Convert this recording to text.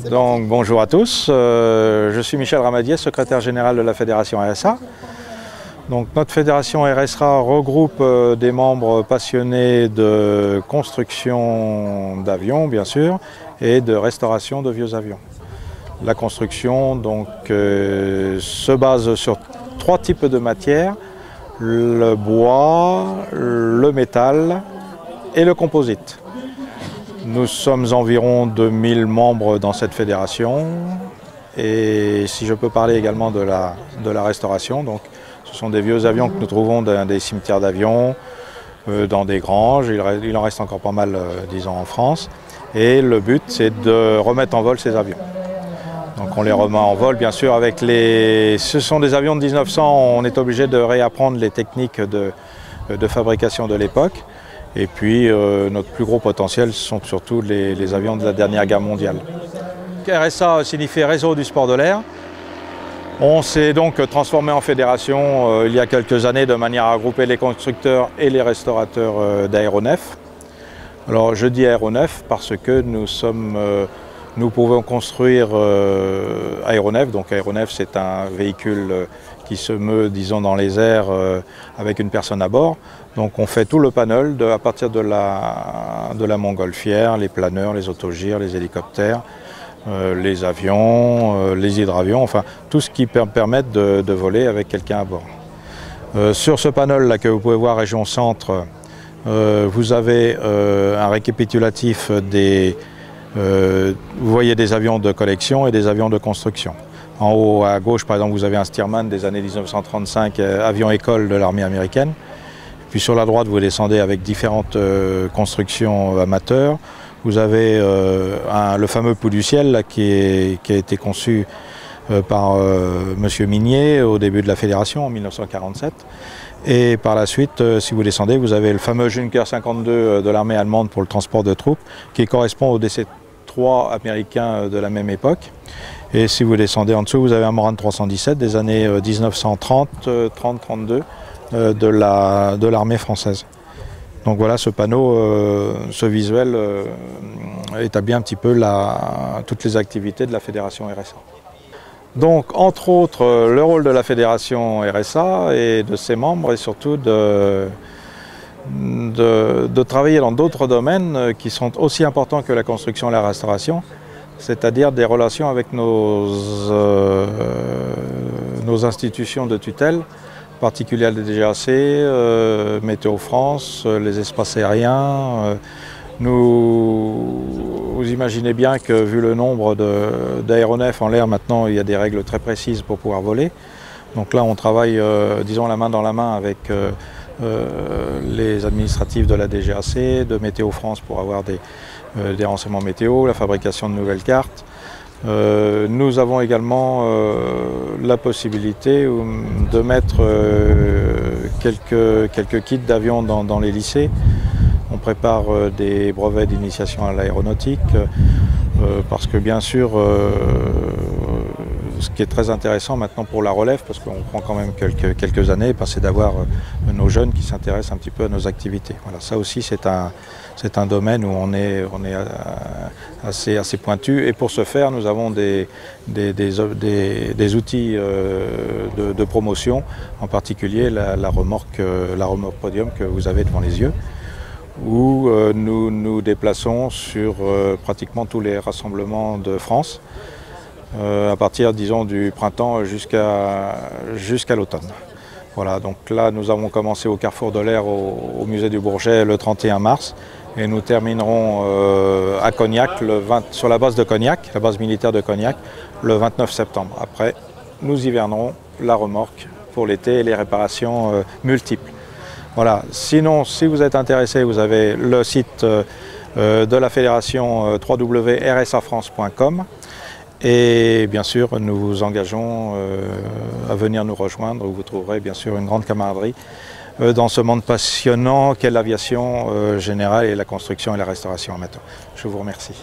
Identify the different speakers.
Speaker 1: Donc bonjour à tous, je suis Michel Ramadier, secrétaire général de la Fédération RSA. Donc notre Fédération RSA regroupe des membres passionnés de construction d'avions bien sûr et de restauration de vieux avions. La construction donc, se base sur trois types de matières, le bois, le métal et le composite. Nous sommes environ 2000 membres dans cette fédération et si je peux parler également de la restauration, donc, ce sont des vieux avions que nous trouvons dans des cimetières d'avions, dans des granges, il en reste encore pas mal disons en France et le but c'est de remettre en vol ces avions. Donc on les remet en vol bien sûr avec les... Ce sont des avions de 1900, on est obligé de réapprendre les techniques de fabrication de l'époque. Et puis notre plus gros potentiel ce sont surtout les avions de la dernière guerre mondiale. RSA signifie Réseau du sport de l'air. On s'est donc transformé en fédération il y a quelques années de manière à regrouper les constructeurs et les restaurateurs d'aéronefs. Alors je dis aéronefs parce que nous pouvons construire aéronefs. Donc aéronef c'est un véhicule qui se meut disons dans les airs avec une personne à bord. Donc on fait tout le panel à partir de la montgolfière, les planeurs, les autogires, les hélicoptères, les avions, les hydravions, enfin tout ce qui permet de voler avec quelqu'un à bord. Sur ce panel là que vous pouvez voir région centre, vous avez un récapitulatif des... vous voyez des avions de collection et des avions de construction. En haut à gauche par exemple vous avez un Stearman des années 1935, avion école de l'armée américaine. Puis sur la droite vous descendez avec différentes constructions amateurs. Vous avez le fameux Pou du ciel là, qui a été conçu par M. Minier au début de la fédération en 1947. Et par la suite, si vous descendez, vous avez le fameux Junker 52 de l'armée allemande pour le transport de troupes, qui correspond au DC-3 américain de la même époque. Et si vous descendez en dessous, vous avez un Morane 317 des années 1930-32 de l'armée française. Donc voilà, ce panneau, ce visuel établit un petit peu toutes les activités de la Fédération RSA. Donc, entre autres, le rôle de la Fédération RSA et de ses membres est surtout de travailler dans d'autres domaines qui sont aussi importants que la construction et la restauration, c'est-à-dire des relations avec nos institutions de tutelle, en particulier la DGAC, Météo France, les espaces aériens. Vous imaginez bien que vu le nombre d'aéronefs en l'air maintenant, il y a des règles très précises pour pouvoir voler. Donc là on travaille disons la main dans la main avec les administratifs de la DGAC, de Météo France pour avoir des renseignements météo, la fabrication de nouvelles cartes. Nous avons également la possibilité de mettre quelques kits d'avions dans les lycées. On prépare des brevets d'initiation à l'aéronautique parce que bien sûr ce qui est très intéressant maintenant pour la relève, parce qu'on prend quand même quelques années, c'est d'avoir nos jeunes qui s'intéressent un petit peu à nos activités. Voilà, ça aussi c'est un domaine où on est assez pointu et pour ce faire nous avons des outils de promotion, en particulier la remorque podium que vous avez devant les yeux, où nous nous déplaçons sur pratiquement tous les rassemblements de France, à partir disons du printemps jusqu'à l'automne. Voilà, donc là nous avons commencé au Carrefour de l'Air au musée du Bourget le 31 mars et nous terminerons à Cognac, sur la base de Cognac, la base militaire de Cognac, le 29 septembre. Après nous hivernerons la remorque pour l'été et les réparations multiples. Voilà. Sinon, si vous êtes intéressé, vous avez le site de la fédération www.rsafrance.com et bien sûr nous vous engageons à venir nous rejoindre où vous trouverez bien sûr une grande camaraderie dans ce monde passionnant qu'est l'aviation générale et la construction et la restauration amateur. Je vous remercie.